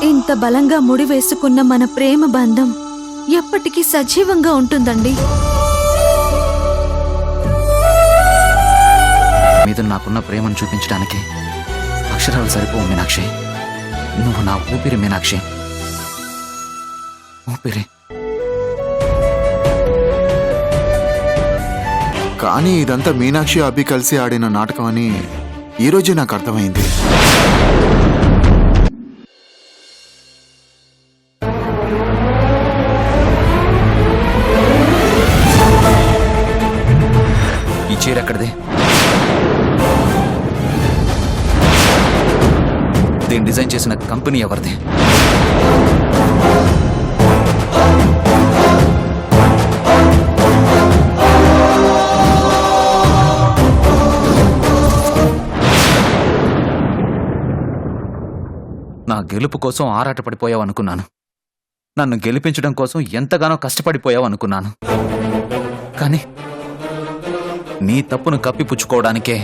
ఇంత బలంగా ముడివేసుకున్న మన ప్రేమ బంధం ఎప్పటికీ సజీవంగా ఉంటుందండి. మీద నాకున్న ప్రేమను చూపించడానికి అక్షరాలు సరిపోవు మీనాక్షి. నువ్వు నా ఊపిరి మీనాక్షి, ఊపిరి. కానీ ఇదంతా మీనాక్షి అభి కలిసి ఆడిన నాటకం అని ఈరోజే నాకు అర్థమైంది. ఈ చీర ఎక్కడిది? దీన్ని డిజైన్ చేసిన కంపెనీ ఎవరిది? నా గెలుపు కోసం ఆరాటపడిపోయావు అనుకున్నాను. నన్ను గెలిపించడం కోసం ఎంతగానో కష్టపడిపోయావు అనుకున్నాను. కానీ నీ తప్పును కప్పిపుచ్చుకోవడానికే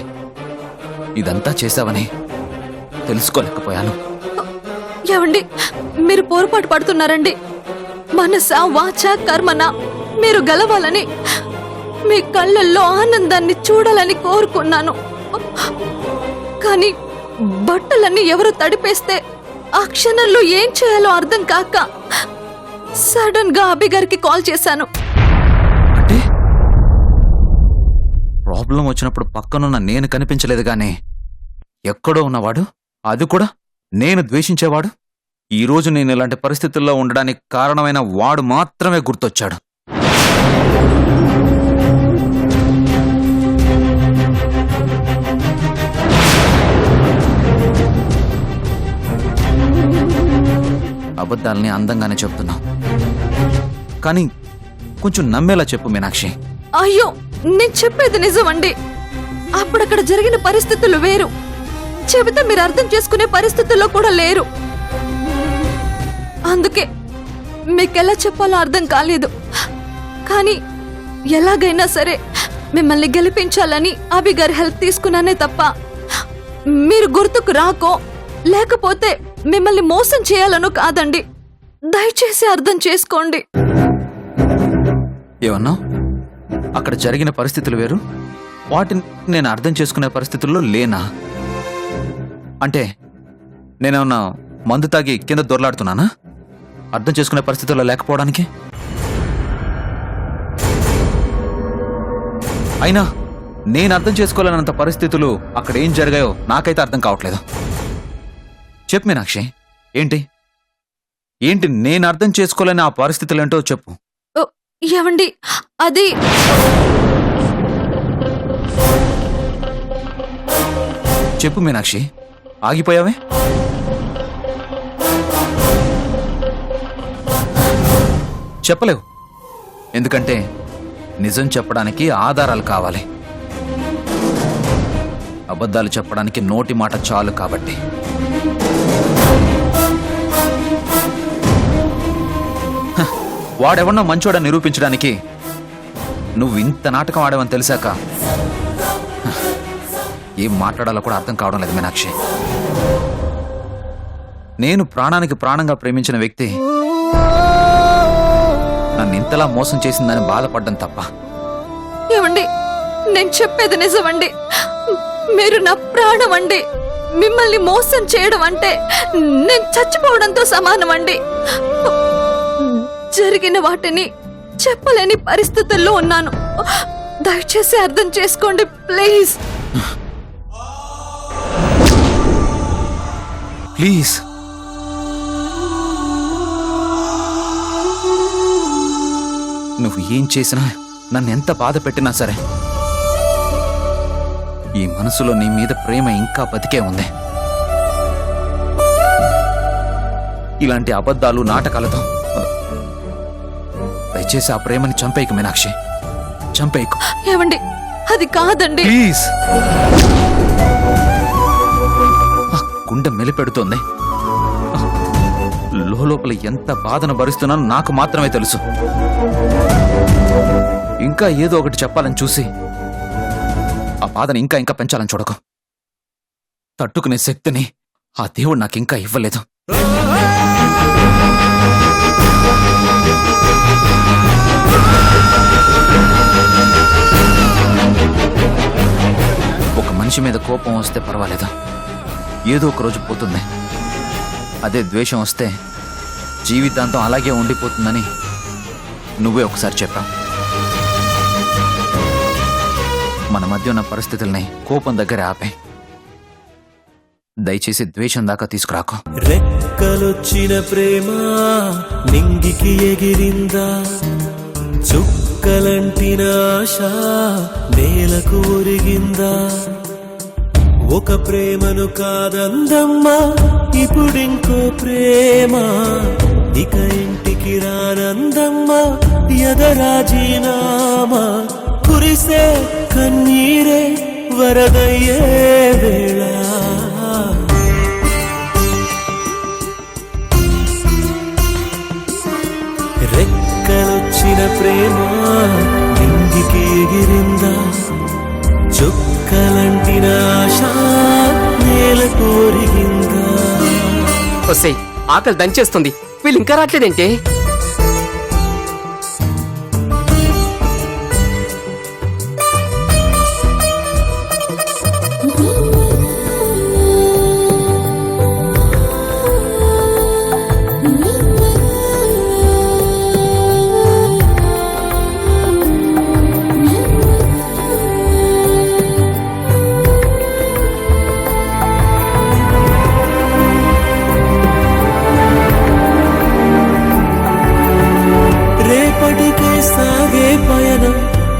ఇదంతా చేశావని తెలుసుకోలేకపోయాను. ఏవండి, మీరు పొరపాటు పడుతున్నారండి. మనస వాచ కర్మన మీరు గెలవాలని, మీ కళ్ళల్లో ఆనందాన్ని చూడాలని కోరుకున్నాను. కానీ బట్టలన్నీ ఎవరు తడిపేస్తే ఆ క్షణంలో ఏం చేయాలో అర్థం కాక సడన్ గా అభి గారికి కాల్ చేశాను. అంటే ప్రాబ్లం వచ్చినప్పుడు పక్కనున్న నేను కనిపించలేదు గానీ ఎక్కడో ఉన్నవాడు, అది కూడా నేను ద్వేషించేవాడు, ఈరోజు నేను ఇలాంటి పరిస్థితుల్లో ఉండడానికి కారణమైన వాడు మాత్రమే గుర్తొచ్చాడు. అబద్ధాలని అందంగానే చెప్తున్నావు, కానీ కొంచెం నమ్మేలా చెప్పు మీనాక్షి. అయ్యో, నేను చెప్పేది నిజమండి. అప్పుడక్కడ జరిగిన పరిస్థితులు వేరు. చెబితే మీరు అర్థం చేసుకునే పరిస్థితుల్లో కూడా లేరు. అందుకే మీకెలా చెప్పాలో అర్థం కాలేదు. కానీ ఎలాగైనా సరే మిమ్మల్ని గెలిపించాలని అభి గారి హెల్ప్ తీసుకున్నానే తప్ప మీరు గుర్తుకు రాకో లేకపోతే మిమ్మల్ని మోసం చేయాలనో కాదండి. దయచేసి అర్థం చేసుకోండి. ఏమన్నా అక్కడ జరిగిన పరిస్థితులు వేరు, వాటిని నేను అర్థం చేసుకునే పరిస్థితుల్లో లేనా? అంటే నేనేమన్నా మందు తాగి కింద దొర్లాడుతున్నానా అర్థం చేసుకునే పరిస్థితుల్లో లేకపోవడానికి? అయినా నేను అర్థం చేసుకోలేనంత పరిస్థితులు అక్కడ ఏం జరిగాయో నాకైతే అర్థం కావట్లేదు. చెప్పు మీనాక్షి, ఏంటి ఏంటి నేను అర్థం చేసుకోలేని ఆ పరిస్థితులేంటో చెప్పు. ఏవండి, అది చెప్పు మీనాక్షి, ఆగిపోయావే? చెప్పలేవు, ఎందుకంటే నిజం చెప్పడానికి ఆధారాలు కావాలి. అబద్ధాలు చెప్పడానికి నోటి మాట చాలు. కాబట్టి వాడెవన్నా మంచోడని నిరూపించడానికి నువ్వు ఇంత నాటకం ఆడావని తెలిసాక ఏం మాట్లాడాలో కూడా అర్థం కావడం లేదు మీనాక్షి. నేను ప్రాణానికి ప్రాణంగా ప్రేమించిన వ్యక్తి నన్ను ఇంతలా మోసం చేసిందని బాధపడ్డం తప్ప. ఏమండి, నేను చెప్పేది నిజమండి. మీరు నా ప్రాణం అండి. మిమ్మల్ని మోసం చేయడం అంటే నేను చచ్చిపోవడంతో సమానం అండి. జరిగిన వాటిని చెప్పలేని పరిస్థితుల్లో ఉన్నాను. దయచేసి అర్థం చేసుకోండి ప్లీజ్. ప్లీజ్ నువ్వు ఏం చేసినా, నన్ను ఎంత బాధ పెట్టినా సరే ఈ మనసులో నీ మీద ప్రేమ ఇంకా బతికే ఉంది. ఇలాంటి అబద్ధాలు నాటకాలతో దయచేసి ఆ ప్రేమని చంపేయకు మీనాక్షి, చంపేయకు. ఏమండి, అది కాదండి. ప్లీజ్. గుండె మెలిపెడుతోంది. లోపల ఎంత బాధను భరిస్తున్నానో నాకు మాత్రమే తెలుసు. ఇంకా ఏదో ఒకటి చెప్పాలని చూసి ఆ బాధని ఇంకా ఇంకా పెంచాలని చూడకు. తట్టుకునే శక్తిని ఆ దేవుడు నాకు ఇంకా ఇవ్వలేదు. మనిషి మీద కోపం వస్తే పర్వాలేదు, ఏదో ఒక రోజు పోతుంది. అదే ద్వేషం వస్తే జీవితాంతం అలాగే ఉండిపోతుందని నువ్వే ఒకసారి చెప్పావు. మన మధ్య ఉన్న పరిస్థితుల్ని కోపం దగ్గర ఆపే. దయచేసి ద్వేషం దాకా తీసుకురాకు. రెక్కలొచ్చిన ప్రేమ నింగికి ఎగిరిందా, చుక్కలంటిన ఆశ నేలకు ఒరిగిందా. ఒక ప్రేమను కాదందమ్మా, ఇప్పుడింకో ప్రేమ, ఇక ఇంటికి రానందమ్మా ఎదరాజీనామా. కురిసే కన్నీరే వరదయ్యే వేళ, రెక్కలొచ్చిన ప్రేమ నింగికి ఎగిరిందా, చుక్కలంటిన ఆశ నేల కోరిగిందా. వస్తే ఆకలి దంచేస్తుంది, వీళ్ళు ఇంకా రావట్లేదేంటి?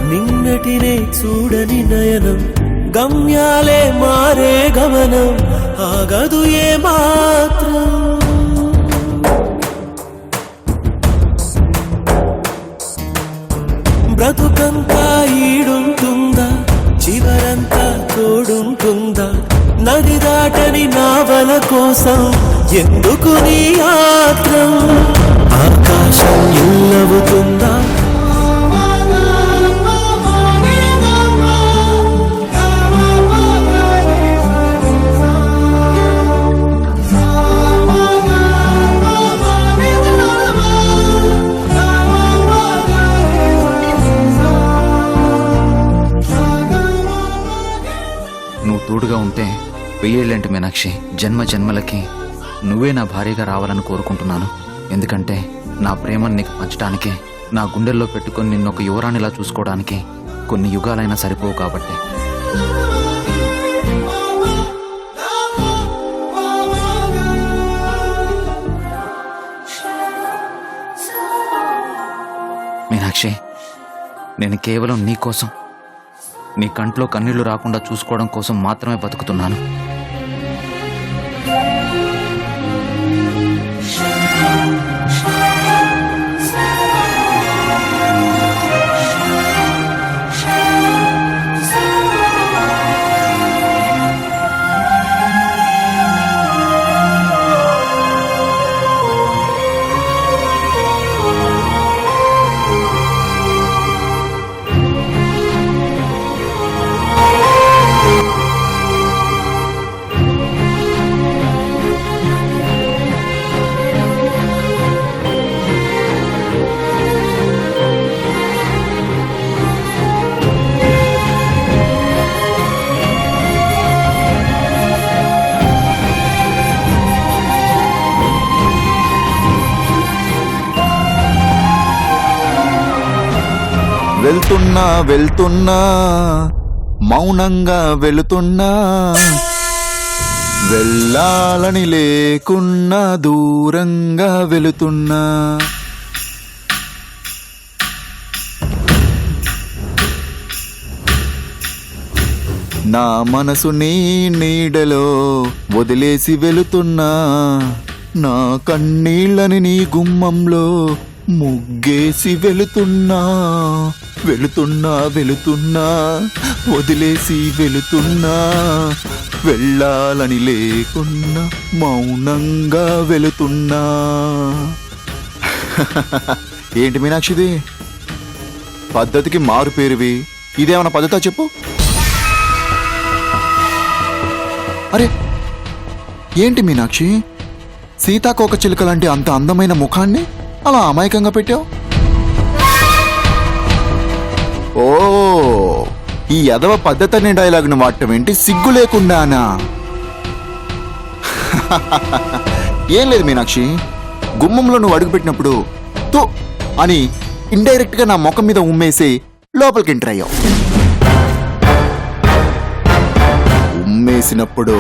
నిన్నటినే చూడని నయనం, గమ్యాలే మారే గమనం, ఆగదు ఏ మాత్రం. బ్రతుకంతా ఈడుంటుందా, చివరంతా తోడుంటుందా, నది దాటని నావల కోసం ఎందుకు నీ యాత్రం. ఆకాశం ఇల్లవుతుందా, తోడుగా ఉంటే వెయ్యేళ్ళంటి మీనాక్షి, జన్మ జన్మలకి నువ్వే నా భార్యగా రావాలని కోరుకుంటున్నాను. ఎందుకంటే నా ప్రేమను నీకు పంచడానికి, నా గుండెల్లో పెట్టుకొని నిన్నొక యువరాణిలా చూసుకోవడానికి కొన్ని యుగాలైనా సరిపోవు కాబట్టి. మీనాక్షి, నేను కేవలం నీ కోసం, నీ కంట్లో కన్నీళ్లు రాకుండా చూసుకోవడం కోసం మాత్రమే బతుకుతున్నాను. వెళ్తున్నా వెళ్తున్నా మౌనంగా వెళుతున్నా, వెళ్ళాలని లేకున్నా దూరంగా వెళుతున్నా. నా మనసు నీ నీడలో వదిలేసి వెళుతున్నా, నా కన్నీళ్ళని నీ గుమ్మంలో ముగ్గేసి వెళుతున్నా. వెళుతున్నా వెళుతున్నా వదిలేసి వెళుతున్నా, వెళ్ళాలని లేకున్నా మౌనంగా వెళుతున్నా. ఏంటి మీనాక్షిది, పద్ధతికి మారు పేరువి, ఇదేమన్నా పద్ధతా చెప్పు. అరే ఏంటి మీనాక్షి, సీతాకోక చిలుక లాంటి అంత అందమైన ముఖాన్ని అలా అమాయకంగా పెట్టావు. ఓ ఈ యదవ పద్ధతి అనే డైలాగ్ను వాడటం ఏంటి సిగ్గు లేకుండానా? ఏం లేదు మీనాక్షి, గుమ్మంలో నువ్వు అడుగుపెట్టినప్పుడు తో అని ఇండైరెక్ట్ గా నా ముఖం మీద ఉమ్మేసి లోపలికి ఎంటర్ అయ్యావు. ఉమ్మేసినప్పుడు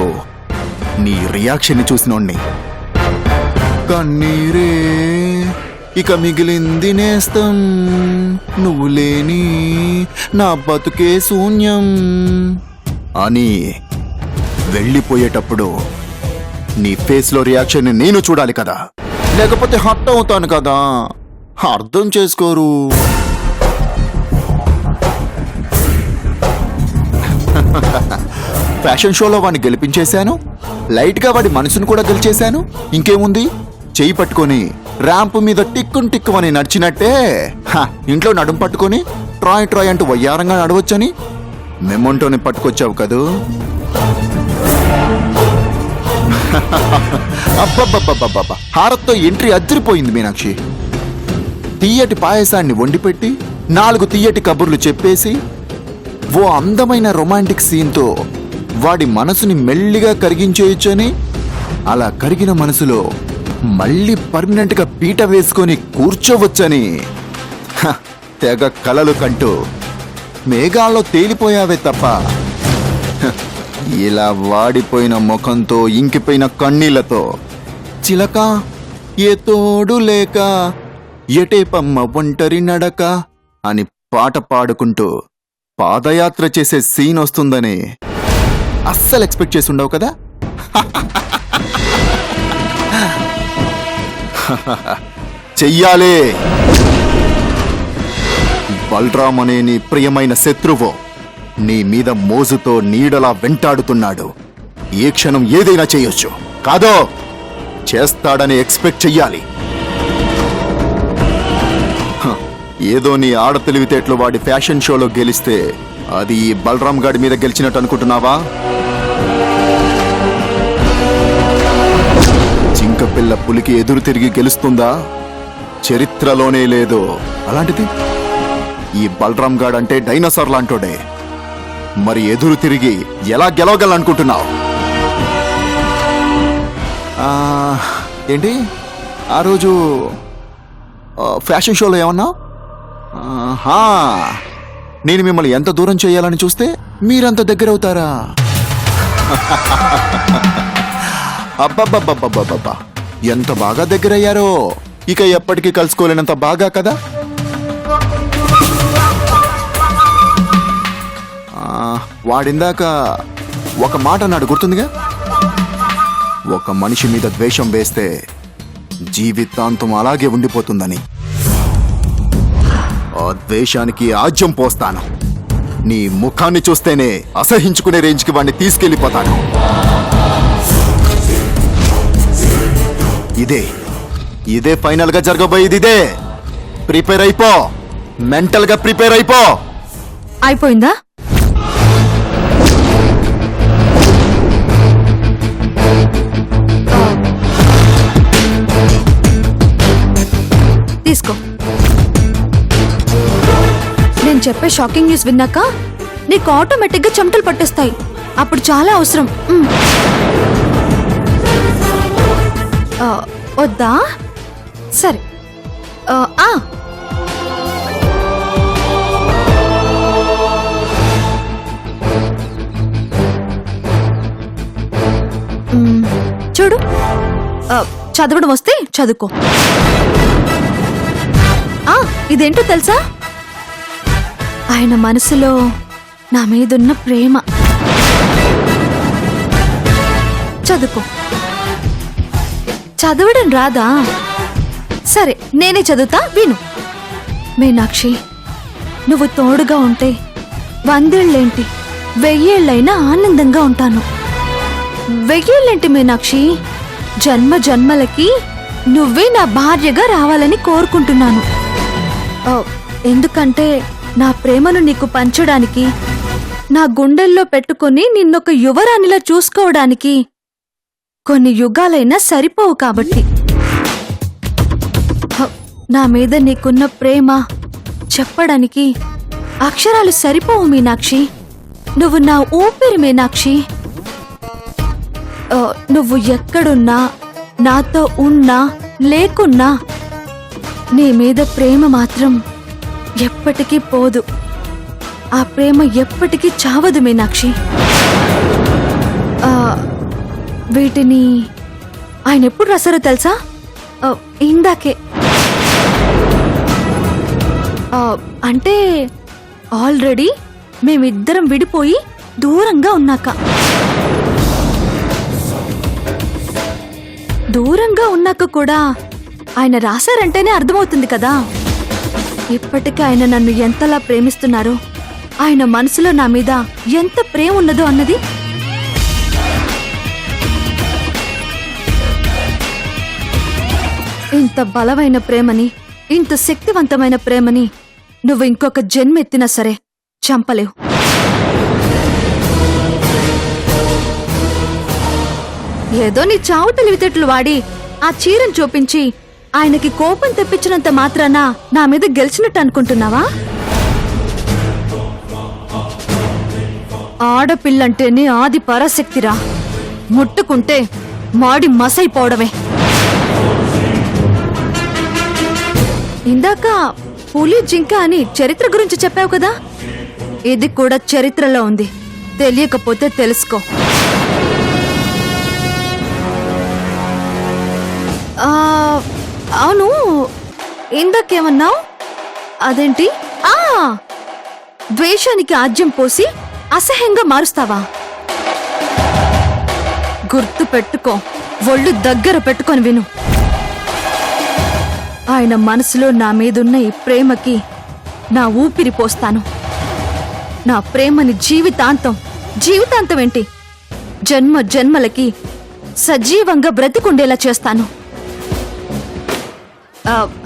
నీ రియాక్షన్ ని చూసినోడ్ని కన్నీరే ఇక మిగిలింది నేస్తం, నువ్వు లేని నా బతుకే శూన్యం అని వెళ్ళిపోయేటప్పుడు నీ ఫేస్ లో రియాక్షన్ నేను చూడాలి కదా, లేకపోతే హట్ అవుతాను కదా. అర్థం చేసుకోరు. ఫ్యాషన్ షోలో వాడిని గెలిపించేశాను, లైట్ గా వాడి మనసును కూడా గెలిచేశాను. ఇంకేముంది, చెయ్యి పట్టుకొని ర్యాంప్ మీద టిక్కున్ టిక్కు అని నడిచినట్టే ఇంట్లో నడుం పట్టుకొని ట్రాయ్ ట్రాయ్ అంటూ వయ్యారంగా నడవచ్చని మెమొంటోని పట్టుకొచ్చావు కదూ. అబ్బబ్బబ్బబ్బబ్బ, హారత్తో ఎంట్రీ అదిరిపోయింది మీనాక్షి. తీయటి పాయసాన్ని వండిపెట్టి 4 తీయటి కబుర్లు చెప్పేసి ఓ అందమైన రొమాంటిక్ సీన్తో వాడి మనసుని మెల్లిగా కరిగించేయచ్చని, అలా కరిగిన మనసులో మళ్ళీ పర్మనెంట్ గా పీట వేసుకొని కూర్చోవచ్చని తెగ కలలు కంటూ మేఘాల్లో తేలిపోయావే తప్ప ఇలా వాడిపోయిన ముఖంతో ఇంకిపోయిన కన్నీళ్లతో చిలక ఏ తోడు లేక ఎటేపమ్మ ఒంటరి నడక అని పాట పాడుకుంటూ పాదయాత్ర చేసే సీన్ వస్తుందని అస్సలు ఎక్స్పెక్ట్ చేసి ఉండవు కదా. చెయ్యాలే. బలరాం అనే నీ ప్రియమైన శత్రువు నీ మీద మోజుతో నీడలా వెంటాడుతున్నాడు. ఏ క్షణం ఏదైనా చేయొచ్చు, కాదో చేస్తాడని ఎక్స్పెక్ట్ చెయ్యాలి. ఏదో నీ ఆడ తెలివితేటలు వాడి ఫ్యాషన్ షోలో గెలిస్తే అది ఈ బలరాం గాడి మీద గెలిచినట్టు అనుకుంటున్నావా? జింకపిల్ల పులికి ఎదురు తిరిగి గెలుస్తుందా? చరిత్రలోనే లేదు. అలాంటిది ఈ బలరాం గాడ్ అంటే డైనోసార్ లాంటోడే. మరి ఎదురు తిరిగి ఎలా గెలవగలనుకుంటున్నావు? ఏంటి ఆ రోజు ఫ్యాషన్ షోలో ఏమన్నా? నేను మిమ్మల్ని ఎంత దూరం చేయాలని చూస్తే మీరంత దగ్గర అవుతారా? అబ్బబ్బబ్బబ్బబ్బబ్బా, ఎంత బాగా దగ్గరయ్యారో. ఇక ఎప్పటికీ కలుసుకోలేనంత బాగా కదా. వాడిందాక ఒక మాట అన్నాడు, గుర్తుందిగా? ఒక మనిషి మీద ద్వేషం వేస్తే జీవితాంతం అలాగే ఉండిపోతుందని. ఆ ద్వేషానికి ఆజ్యం పోస్తాను. నీ ముఖాన్ని చూస్తేనే అసహించుకునే రేంజ్కి వాడిని తీసుకెళ్లిపోతాను. ఇదే ఫైనల్ గా జరగబోయేది. ఇదే. ప్రిపేర్ అయిపో, మెంటల్ గా ప్రిపేర్ అయిపో. అయిపోయిందా? తీసుకో. నేను చెప్పే షాకింగ్ న్యూస్ విన్నాక నీకు ఆటోమేటిక్ గా చెమటలు పట్టేస్తాయి. అప్పుడు చాలా అవసరం. వద్దా? సరే. చూడు, చదవడం వస్తే చదువుకో. ఇదేంటో తెలుసా? ఆయన మనసులో నా మీదున్న ప్రేమ. చదువుకో. చదవడం రాదా? సరే, నేనే చదువుతా, విను. మీనాక్షి, నువ్వు తోడుగా ఉంటే 100 ఏళ్ళేంటి, 1000 ఏళ్ళైనా ఆనందంగా ఉంటాను. 1000 ఏళ్ళేంటి మీనాక్షి, జన్మ జన్మలకి నువ్వే నా భార్యగా రావాలని కోరుకుంటున్నాను. ఎందుకంటే నా ప్రేమను నీకు పంచడానికి, నా గుండెల్లో పెట్టుకుని నిన్నొక యువరాణిలా చూసుకోవడానికి కొన్ని యుగాలైనా సరిపోవు కాబట్టి. నా మీద నీకున్న ప్రేమ చెప్పడానికి అక్షరాలు సరిపోవు మీనాక్షి. నువ్వు నా ఊపిరి మీనాక్షి. నువ్వు ఎక్కడున్నా, నాతో ఉన్నా లేకున్నా, నీ మీద ప్రేమ మాత్రం ఎప్పటికీ పోదు. ఆ ప్రేమ ఎప్పటికీ చావదు మీనాక్షి. వీటిని ఆయన ఎప్పుడు రాశారో తెలుసా? ఇందాకే. అంటే ఆల్రెడీ మేమిద్దరం విడిపోయి దూరంగా ఉన్నాక కూడా ఆయన రాశారంటేనే అర్థమవుతుంది కదా. ఇప్పటికీ ఆయన నన్ను ఎంతలా ప్రేమిస్తున్నారో, ఆయన మనసులో నా మీద ఎంత ప్రేమ ఉన్నదో అన్నది. ఇంత బలమైన ప్రేమని, ఇంత శక్తివంతమైన ప్రేమని నువ్వు ఇంకొక జన్మెత్తినా సరే చంపలేవు. ఏదో నీ చావు తెలివితేటలు వాడి ఆ చీరను చూపించి ఆయనకి కోపం తెప్పించినంత మాత్రాన నా మీద గెలిచినట్టు అనుకుంటున్నావా? ఆడపిల్లంటేనే ఆది పరాశక్తిరా. ముట్టుకుంటే మాడి మసైపోవడమే. ఇందాక పులి జింక అని చరిత్ర గురించి చెప్పావు కదా, ఇది కూడా చరిత్రలో ఉంది. తెలియకపోతే తెలుసుకో. అవును, ఇందాకేమన్నావు? అదేంటి? ద్వేషానికి ఆజ్యం పోసి అసహ్యంగా మారుస్తావా? గుర్తు పెట్టుకో, ఒళ్ళు దగ్గర పెట్టుకొని విను. ఆయన మనసులో నా మీదున్న ఈ ప్రేమకి నా ఊపిరి పోస్తాను. నా ప్రేమని జీవితాంతం ఏంటి, జన్మ జన్మలకి సజీవంగా బ్రతికుండేలా చేస్తాను.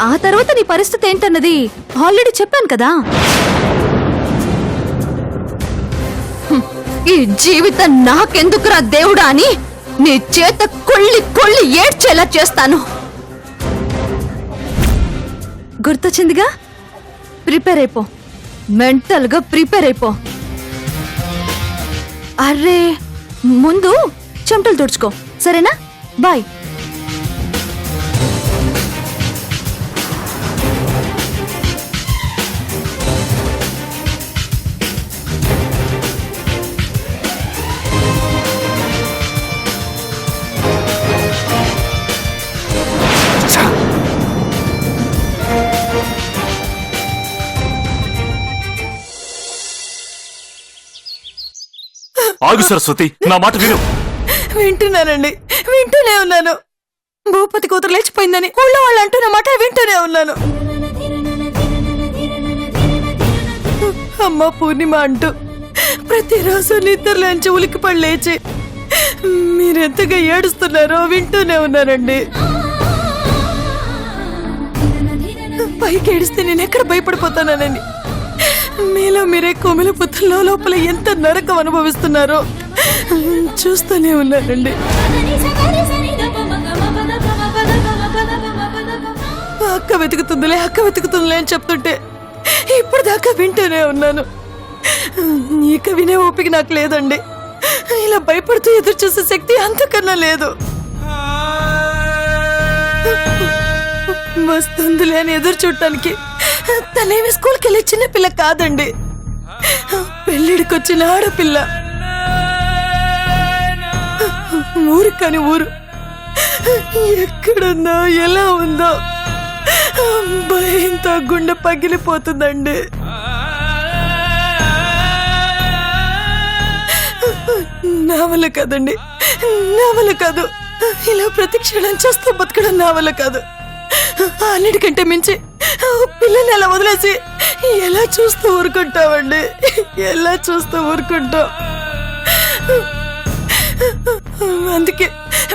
ఆ తర్వాత నీ పరిస్థితి ఏంటన్నది ఆల్రెడీ చెప్పాను కదా. ఈ జీవితం నాకెందుకురా దేవుడా అని నీ చేత కొళ్ళి ఏడ్చేలా చేస్తాను. గుర్తొచ్చిందిగా? ప్రిపేర్ అయిపో, మెంటల్ గా ప్రిపేర్ అయిపో. అర్రే, ముందు చెమటలు తుడుచుకో, సరేనా? బాయ్. ఆగు సరస్వతి, నా మాట విను. వింటున్నానండి, వింటూనే ఉన్నాను. భూపతి కూతురు లేచిపోయిందని ఊళ్ళో వాళ్ళు అంటున్న మాట వింటూనే ఉన్నాను. అమ్మ పూర్ణిమ అంటూ ప్రతిరోజు నిద్రలోంచి ఉలికిపడి లేచి మీరెంతగా ఏడుస్తున్నారో వింటూనే ఉన్నానండి. పైకి ఏడిస్తే నేను ఎక్కడ భయపడిపోతానని మీలో మీరే కొమిల పుత్తుల్లో లోపల ఎంత నరకం అనుభవిస్తున్నారో చూస్తూనే ఉన్నానండి. అక్క వెతుకుతుందిలే అని చెప్తుంటే ఇప్పుడు దాకా వింటూనే ఉన్నాను. ఇక వినే ఓపిక నాకు లేదండి. ఇలా భయపడుతూ ఎదురు చూసే శక్తి అంతకన్నా లేదు. వస్తుందిలే అని ఎదురు చూడటానికి తనేమి స్కూల్కి వెళ్ళే చిన్న పిల్ల కాదండి, పెళ్ళిడికొచ్చిన ఆడపిల్ల. ఊరు కాని ఊరు, ఎక్కడుందో ఎలా ఉందో భయంతో గుండె పగిలిపోతుందండి. నా వల్ల కాదండి, నా వల్ల కాదు. ఇలా ప్రతి క్షణం చేస్తూ బతకడం నా వల్ల కాదు. అన్నిటికంటే మించి పిల్లని ఎలా వదిలేసి ఎలా చూస్తూ ఊరుకుంటావండి, ఎలా చూస్తూ ఊరుకుంటావు. అందుకే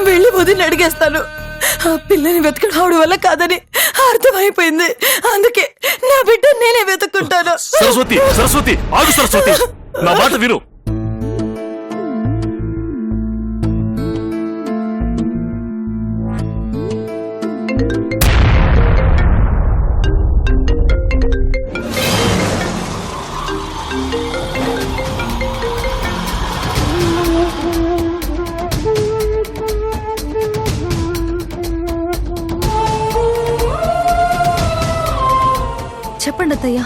వెళ్ళి వదిలి అడిగేస్తాను. ఆ పిల్లని వెతకడం ఆవిడ వల్ల కాదని అర్థమైపోయింది. అందుకే నా బిడ్డ నేనే వెతుక్కుంటాను. సరస్వతి, సరస్వతి, ఆగు సరస్వతి, నా మాట విను. చెప్పండి అత్తయ్య.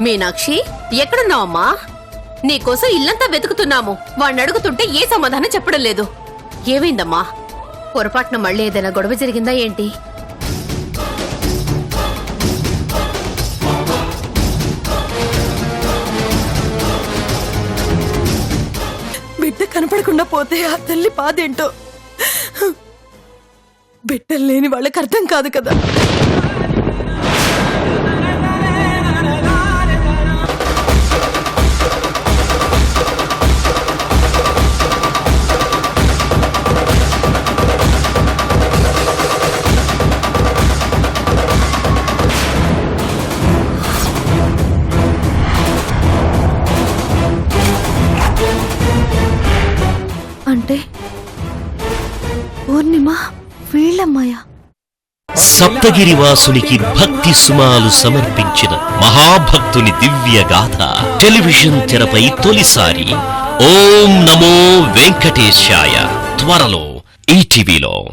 మీనాక్షి ఎక్కడున్నావమ్మా? నీకోసం ఇల్లంతా వెతుకుతున్నాము. వాణ్ణి అడుగుతుంటే ఏ సమాధానం చెప్పడం లేదు. ఏమైందమ్మా? పొరపాటున మళ్ళీ ఏదైనా గొడవ జరిగిందా ఏంటి? బిడ్డ కనపడకుండా పోతే ఆ తల్లి బాధేంటో బిడ్డలు లేని వాళ్ళకి అర్థం కాదు కదా. అంటే పూర్ణిమ వీళ్ళమ్మాయా? సప్తగిరివాసునికి భక్తి సుమాలు సమర్పించిన మహాభక్తుని దివ్య గాథ టెలివిజన్ తెరపై తొలిసారి. ఓం నమో వెంకటేశాయ త్వరలో ఈటీవీలో.